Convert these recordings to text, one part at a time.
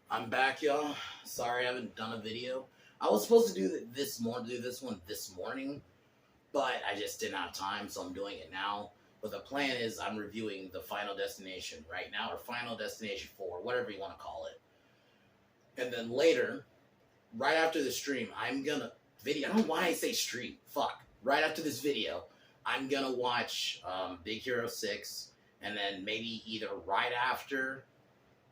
I'm back, y'all. Sorry I haven't done a video. I was supposed to do this one this morning, but I just didn't have time, so I'm doing it now. But the plan is I'm reviewing the Final Destination right now, or Final Destination 4, whatever you want to call it. And then later, right after the stream, I'm gonna video. I don't know why I say stream. Fuck. Right after this video, I'm gonna watch Big Hero 6, and then maybe either right after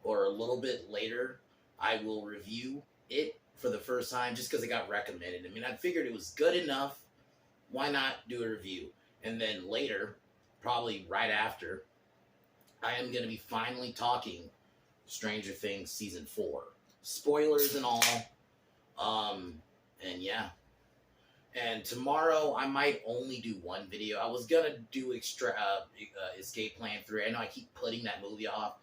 or a little bit later, I will review it for the first time just because it got recommended. I mean, I figured it was good enough. Why not do a review? And then later, probably right after, I am going to be finally talking Stranger Things Season 4. Spoilers and all. And yeah. And tomorrow, I might only do one video. I was going to do Escape Plan 3. I know I keep putting that movie off,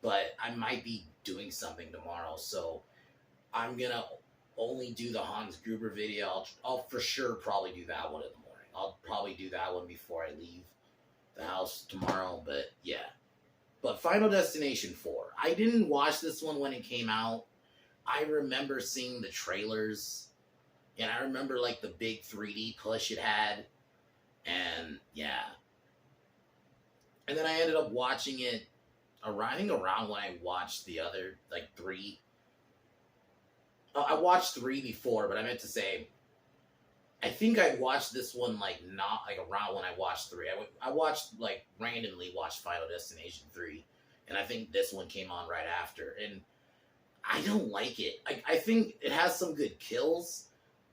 but I might be doing something tomorrow, so I'm gonna only do the Hans Gruber video. I'll for sure probably do that one in the morning. I'll probably do that one before I leave the house tomorrow, but yeah. But Final Destination 4. I didn't watch this one when it came out. I remember seeing the trailers, and I remember like the big 3D push it had, and yeah. And then I ended up watching it around when I watched the other, like, 3. I watched 3 before, but I meant to say, I think I watched this one, like, not, like, around when I watched 3. I watched, like, randomly watched Final Destination 3, and I think this one came on right after, and I don't like it. I think it has some good kills,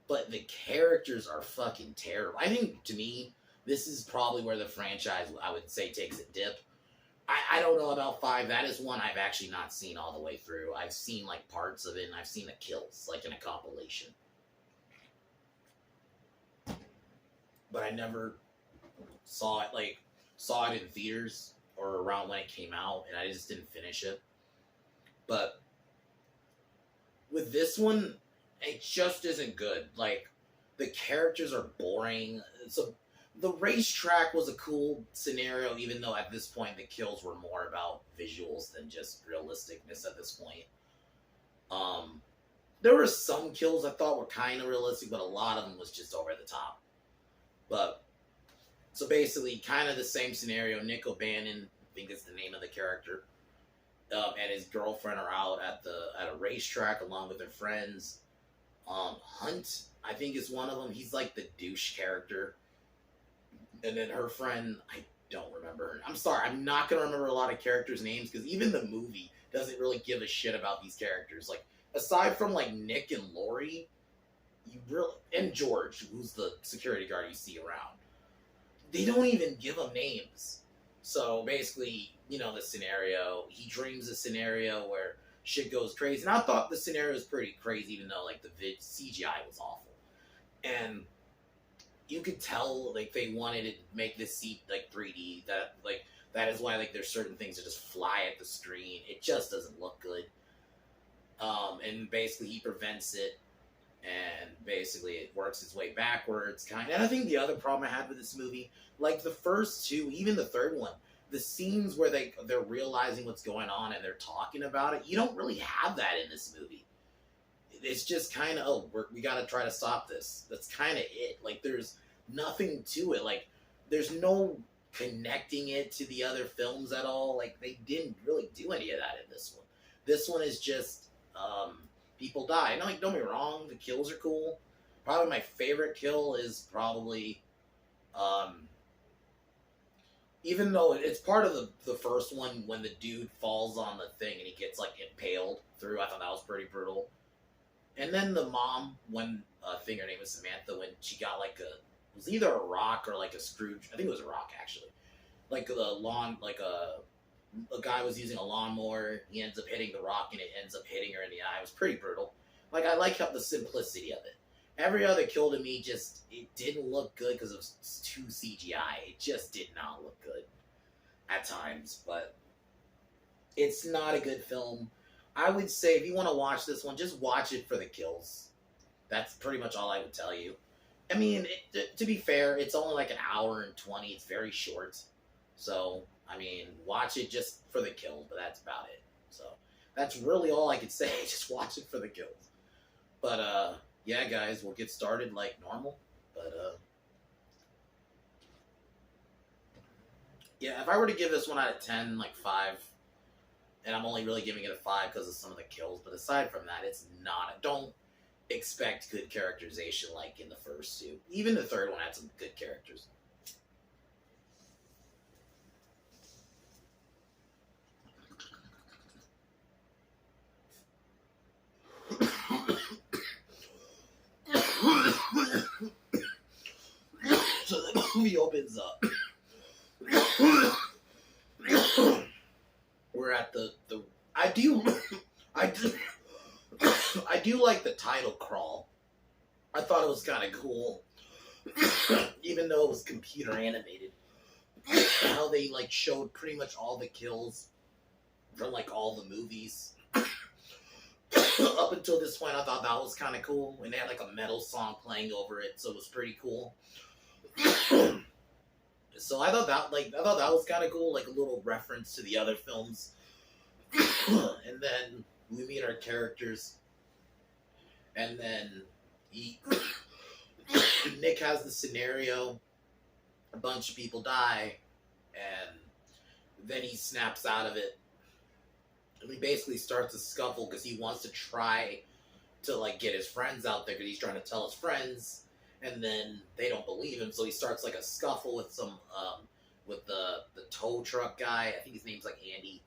but the characters are fucking terrible. I think, to me, this is probably where the franchise, I would say, takes a dip. I don't know about 5. That is one I've actually not seen all the way through. I've seen like parts of it, and I've seen the kills, like in a compilation. But I never saw it in theaters or around when it came out, and I just didn't finish it. But with this one, it just isn't good. Like, the characters are boring. So the racetrack was a cool scenario, even though at this point the kills were more about visuals than just realisticness at this point. There were some kills I thought were kind of realistic, but a lot of them was just over the top. But, so basically, kind of the same scenario. Nick O'Bannon, I think is the name of the character, and his girlfriend are out at a racetrack along with their friends. Hunt, I think, is one of them. He's like the douche character. And then her friend, I don't remember her. I'm sorry, I'm not going to remember a lot of characters' names because even the movie doesn't really give a shit about these characters. Like, aside from, like, Nick and Lori, and George, who's the security guard you see around, they don't even give them names. So, basically, you know the scenario. He dreams a scenario where shit goes crazy. And I thought the scenario was pretty crazy, even though, like, the CGI was awful. And you could tell, like, they wanted to make this seat, like, 3D. That is why, like, there's certain things that just fly at the screen. It just doesn't look good. And basically he prevents it, and basically it works its way backwards, kind of. And I think the other problem I had with this movie, like the first 2, even the third one, the scenes where they're realizing what's going on and they're talking about it, you don't really have that in this movie. It's just kind of, we got to try to stop this. That's kind of it. Like, there's nothing to it. Like, there's no connecting it to the other films at all. Like, they didn't really do any of that in this one. This one is just, people die. No, like, don't get me wrong, the kills are cool. Probably my favorite kill is probably, even though it's part of the first one, when the dude falls on the thing and he gets, like, impaled through. I thought that was pretty brutal. And then the mom, when, I think her name was Samantha, when she got, like, it was either a rock or, like, a Scrooge. I think it was a rock, actually. Like, a guy was using a lawnmower. He ends up hitting the rock, and it ends up hitting her in the eye. It was pretty brutal. Like, I like the simplicity of it. Every other kill to me it didn't look good because it was too CGI. It just did not look good at times. But it's not a good film. I would say if you want to watch this one, just watch it for the kills. That's pretty much all I would tell you. I mean, to be fair, it's only like an hour and 20. It's very short. So, I mean, watch it just for the kills, but that's about it. So, That's really all I could say. Just watch it for the kills. But yeah, guys, we'll get started like normal. But yeah, if I were to give this one out of 10, like 5, and I'm only really giving it a 5 because of some of the kills, but aside from that, it's not. Don't expect good characterization like in the first two. Even the third one had some good characters. So the movie opens up. We're at the I do I do like the title crawl. I thought it was kind of cool, even though it was computer animated. How they like showed pretty much all the kills from like all the movies. Up until this point, I thought that was kind of cool, and they had like a metal song playing over it, so it was pretty cool. So I thought that was kind of cool, like a little reference to the other films. And then we meet our characters, and then Nick has the scenario. A bunch of people die, and then he snaps out of it. And he basically starts a scuffle because he wants to try to like get his friends out there because he's trying to tell his friends, and then they don't believe him. So he starts like a scuffle with some with the tow truck guy. I think his name's like Andy,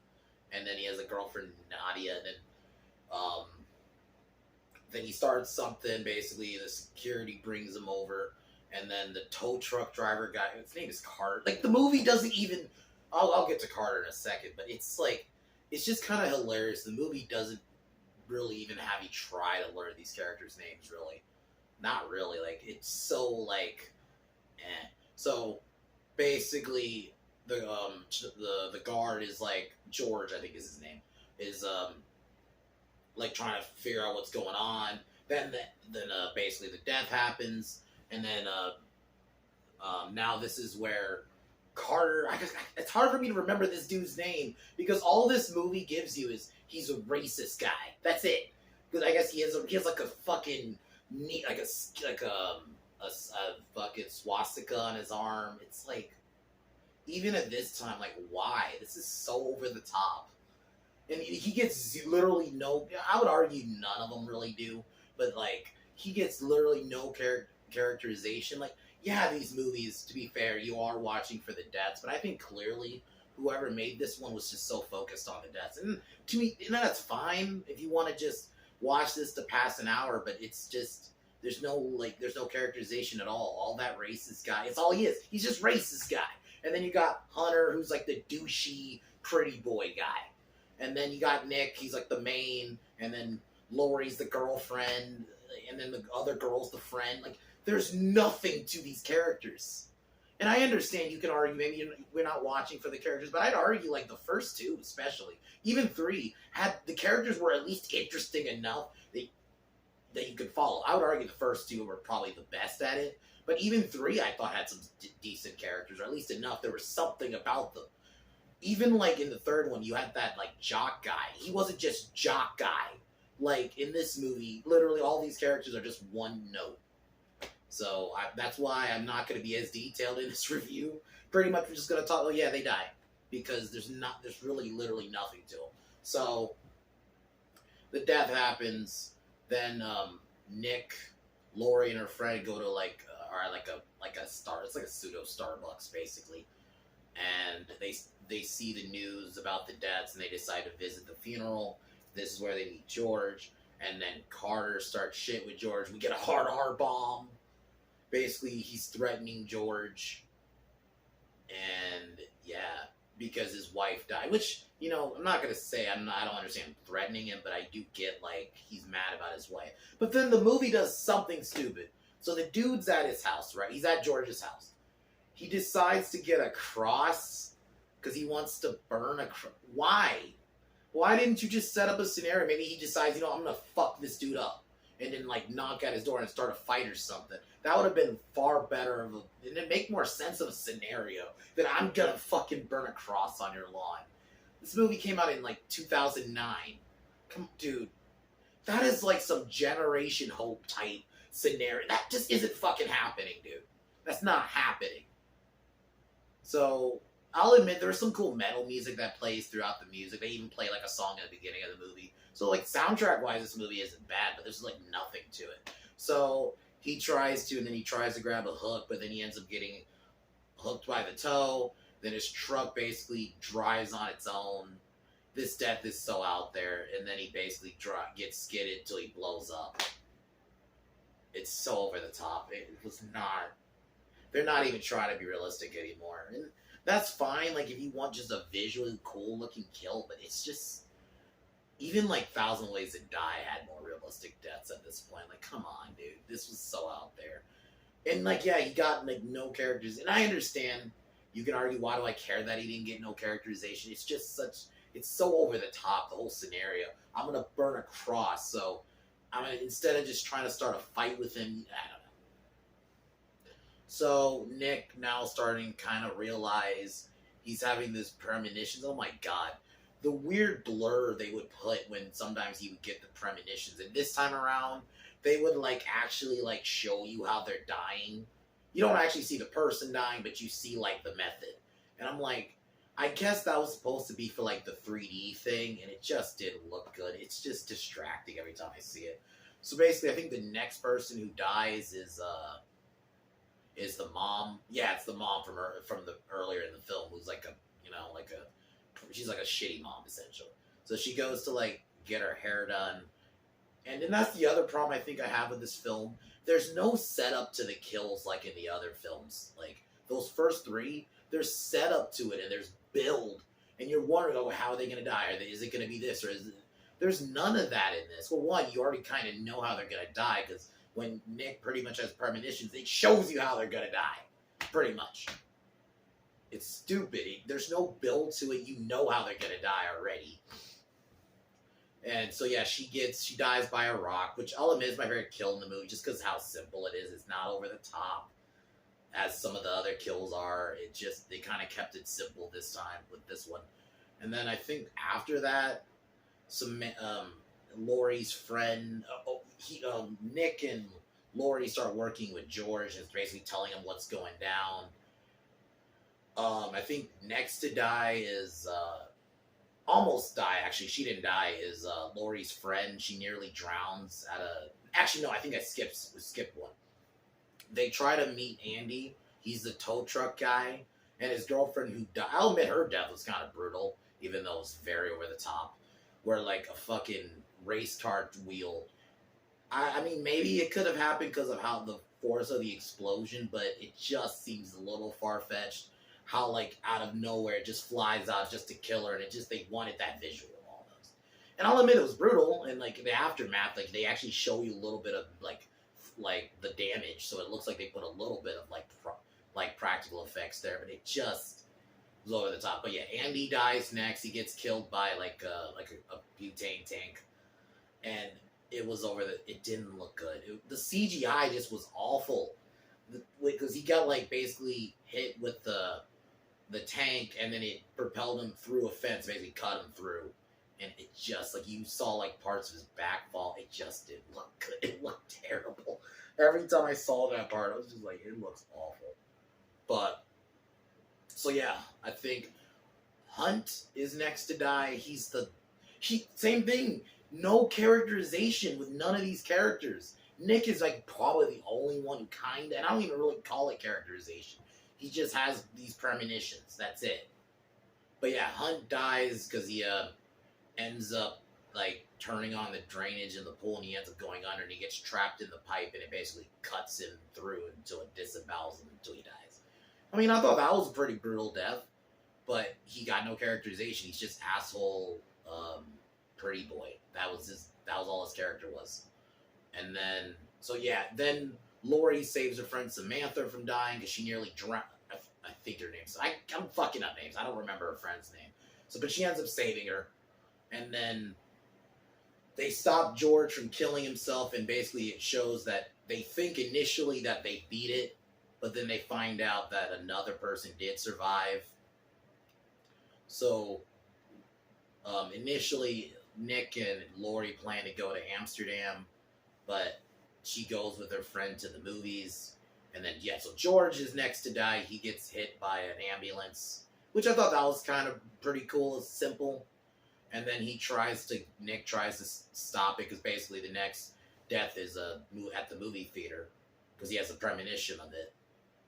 and then he has a girlfriend Nadia, and then he starts something. Basically, the security brings him over, and then the tow truck driver guy. His name is Carter. Like the movie doesn't even. I'll get to Carter in a second, but it's like. It's just kind of hilarious. The movie doesn't really even have you try to learn these characters' names, really. Not really. Like, it's so, like, eh. So, basically, the guard is, like, George, I think is his name, is, like, trying to figure out what's going on. Then basically, the death happens, and then, now this is where Carter, it's hard for me to remember this dude's name because all this movie gives you is he's a racist guy. That's it. Because I guess he has like a fucking like a fucking swastika on his arm. It's like even at this time, like why? This is so over the top. And he gets literally no. I would argue none of them really do, but like he gets literally no characterization. Like. Yeah, these movies, to be fair, you are watching for the deaths, but I think clearly whoever made this one was just so focused on the deaths. And to me, that's fine if you want to just watch this to pass an hour, but it's just, there's no characterization at all. All that racist guy, it's all he is. He's just racist guy. And then you got Hunter, who's like the douchey, pretty boy guy. And then you got Nick, he's like the main, and then Lori's the girlfriend, and then the other girl's the friend. Like, there's nothing to these characters. And I understand you can argue, maybe we're not watching for the characters, but I'd argue like the first two especially, even 3, had the characters were at least interesting enough that you could follow. I would argue the first 2 were probably the best at it, but even 3 I thought had some decent characters, or at least enough. There was something about them. Even like in the third one, you had that like jock guy. He wasn't just jock guy. Like in this movie, literally all these characters are just one note. So that's why I'm not going to be as detailed in this review. Pretty much we're just going to talk, oh yeah, they die. Because there's really literally nothing to them. So, the death happens, then Nick, Lori, and her friend go to like a star, it's like a pseudo Starbucks basically. And they see the news about the deaths and they decide to visit the funeral. This is where they meet George. And then Carter starts shit with George. We get a hard R bomb. Basically, he's threatening George, and yeah, because his wife died. Which, you know, I'm not gonna say I don't understand threatening him, but I do get like he's mad about his wife. But then the movie does something stupid. So the dude's at his house, right? He's at George's house. He decides to get a cross because he wants to burn a cross. Why? Why didn't you just set up a scenario? Maybe he decides, you know, I'm gonna fuck this dude up. And then, like, knock at his door and start a fight or something. That would have been far better and it'd make more sense of a scenario than I'm gonna fucking burn a cross on your lawn. This movie came out in, like, 2009. Come, dude, that is like some Generation Hope type scenario. That just isn't fucking happening, dude. That's not happening. So I'll admit there's some cool metal music that plays throughout the music. They even play like a song at the beginning of the movie. So like soundtrack wise, this movie isn't bad, but there's like nothing to it. So he tries to, and then he tries to grab a hook, but then he ends up getting hooked by the toe. Then his truck basically drives on its own. This death is so out there, and then he basically gets skidded till he blows up. It's so over the top. It was not. They're not even trying to be realistic anymore, and that's fine. Like if you want just a visually cool looking kill, but it's just even like Thousand Ways to Die had more realistic deaths at this point. Like, come on, dude, this was so out there. And like, yeah, he got like no characters, and I understand. You can argue, why do I care that he didn't get no characterization? It's just such. It's so over the top, the whole scenario. I'm gonna burn a cross, so I'm gonna, instead of just trying to start a fight with him, I don't know. So Nick now starting to kind of realize he's having this premonitions. Oh my god. The weird blur they would put when sometimes he would get the premonitions. And this time around, they would like actually like show you how they're dying. You don't actually see the person dying, but you see like the method. And I'm like, I guess that was supposed to be for like the 3D thing, and it just didn't look good. It's just distracting every time I see it. So basically, I think the next person who dies is the mom. Yeah, it's the mom from the earlier in the film, who's like a she's like a shitty mom essentially. So she goes to like get her hair done, and then that's the other problem I think I have with this film. There's no setup to the kills like in the other films. Like those first three, there's setup to it and there's build, and you're wondering, oh, how are they gonna die? Is it gonna be this or is it? There's none of that in this. Well, one, you already kind of know how they're gonna die because when Nick pretty much has premonitions, it shows you how they're gonna die, pretty much. It's stupid. There's no build to it. You know how they're gonna die already. And so yeah, she dies by a rock, which I'll admit is my favorite kill in the movie, just because how simple it is. It's not over the top as some of the other kills are. It just, they kind of kept it simple this time with this one. And then I think after that, some Laurie's friend, Nick and Laurie start working with George, and it's basically telling him what's going down. I think next to die is almost die. Actually, she didn't die. Is Laurie's friend? She nearly drowns at a. Actually, no. I think I skipped one. They try to meet Andy. He's the tow truck guy, and his girlfriend who died. I'll admit her death was kind of brutal, even though it was very over the top. Where like a fucking race car wheel. I mean, maybe it could have happened because of how the force of the explosion, but it just seems a little far fetched. How like out of nowhere it just flies out just to kill her, and it just, they wanted that visual almost. And I'll admit it was brutal, and like the aftermath, like they actually show you a little bit of like the damage, so it looks like they put a little bit of like practical effects there, but it just was over the top. But yeah, Andy dies next. He gets killed by like a butane tank, and it was over the. It didn't look good. The CGI just was awful because he got like basically hit with the tank, and then it propelled him through a fence, basically cut him through, and it just, like, you saw like parts of his back fall. It just didn't look good. It looked terrible. Every time I saw that part, I was just like, it looks awful. But so yeah, I think Hunt is next to die. Same thing. No characterization with none of these characters. Nick is like probably the only one who kinda, and I don't even really call it characterization. He just has these premonitions. That's it. But yeah, Hunt dies because he ends up like turning on the drainage in the pool, and he ends up going under, and he gets trapped in the pipe, and it basically cuts him through until it disembowels him until he dies. I mean, I thought that was a pretty brutal death, but he got no characterization. He's just asshole, pretty boy. That was all his character was. And then, so yeah, then Laurie saves her friend Samantha from dying because she nearly drowned. I think her name's. I'm fucking up names. I don't remember her friend's name. So, but she ends up saving her, and then they stop George from killing himself, and basically it shows that they think initially that they beat it, but then they find out that another person did survive. So, initially, Nick and Lori plan to go to Amsterdam, but she goes with her friend to the movies. And then, yeah, so George is next to die. He gets hit by an ambulance, which I thought that was kind of pretty cool. It's simple. And then Nick tries to stop it because basically the next death is at the movie theater because he has a premonition of it.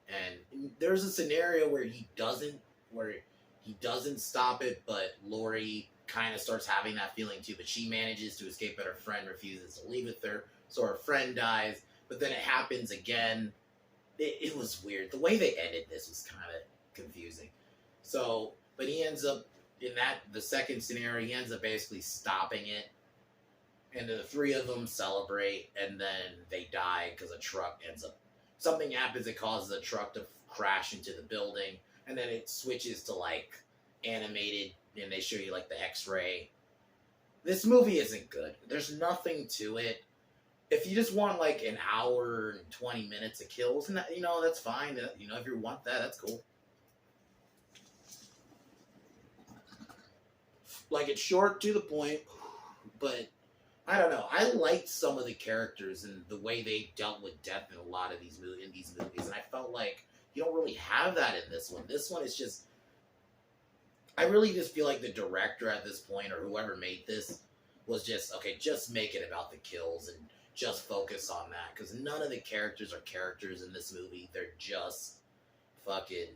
And there's a scenario where he doesn't stop it, but Lori kind of starts having that feeling too. But she manages to escape, but her friend refuses to leave with her, so her friend dies. But then it happens again. It was weird. The way they ended this was kind of confusing. So, but he ends up in the second scenario. He ends up basically stopping it, and the three of them celebrate, and then they die because something happens that causes a truck to crash into the building, and then it switches to like animated, and they show you like the X-ray. This movie isn't good. There's nothing to it. If you just want like an hour and 20 minutes of kills, and that's fine. If you want that, that's cool. Like, it's short to the point, but I don't know. I liked some of the characters and the way they dealt with death in a lot of these movies, and I felt like you don't really have that in this one. This one is just, I really just feel like the director at this point, or whoever made this, was just, okay, just make it about the kills and just focus on that, because none of the characters are characters in this movie. They're just fucking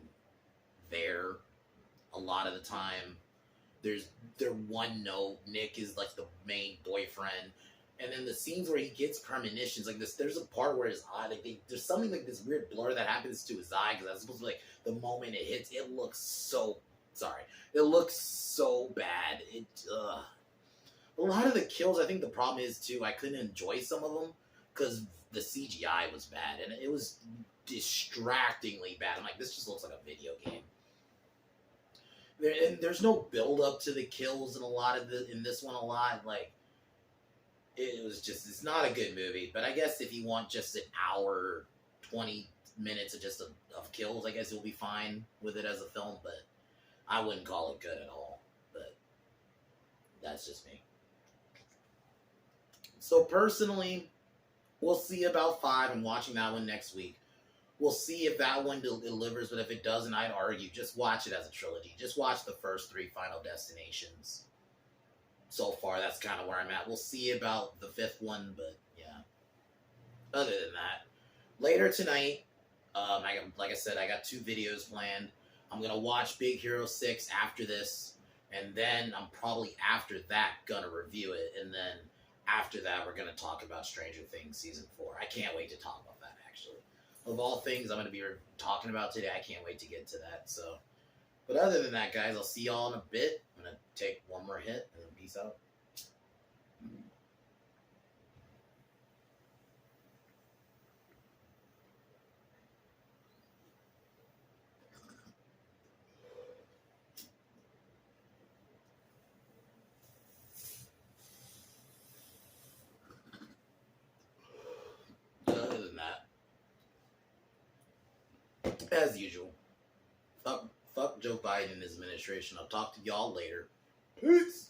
there a lot of the time. They're one note. Nick is like the main boyfriend, and then the scenes where he gets premonitions like this. There's a part where his eye, there's something like this weird blur that happens to his eye, because that's supposed to be like the moment it hits. It looks so bad. A lot of the kills, I think the problem is too, I couldn't enjoy some of them because the CGI was bad, and it was distractingly bad. I'm like, this just looks like a video game. There's no build up to the kills in this one a lot. Like, it's not a good movie. But I guess if you want just an hour, 20 minutes of kills, I guess you'll be fine with it as a film. But I wouldn't call it good at all. But that's just me. So personally, we'll see about 5. I'm watching that one next week. We'll see if that one delivers, but if it doesn't, I'd argue just watch it as a trilogy. Just watch the first 3 Final Destinations. So far, that's kind of where I'm at. We'll see about the 5th one, but yeah. Other than that, later tonight, like I said, I got 2 videos planned. I'm going to watch Big Hero 6 after this, and then I'm probably after that going to review it, and then after that, we're going to talk about Stranger Things Season 4. I can't wait to talk about that, actually. Of all things I'm going to be talking about today, I can't wait to get to that. So, but other than that, guys, I'll see y'all in a bit. I'm going to take one more hit, and then peace out. Other than that, as usual, fuck Joe Biden and his administration. I'll talk to y'all later. Peace.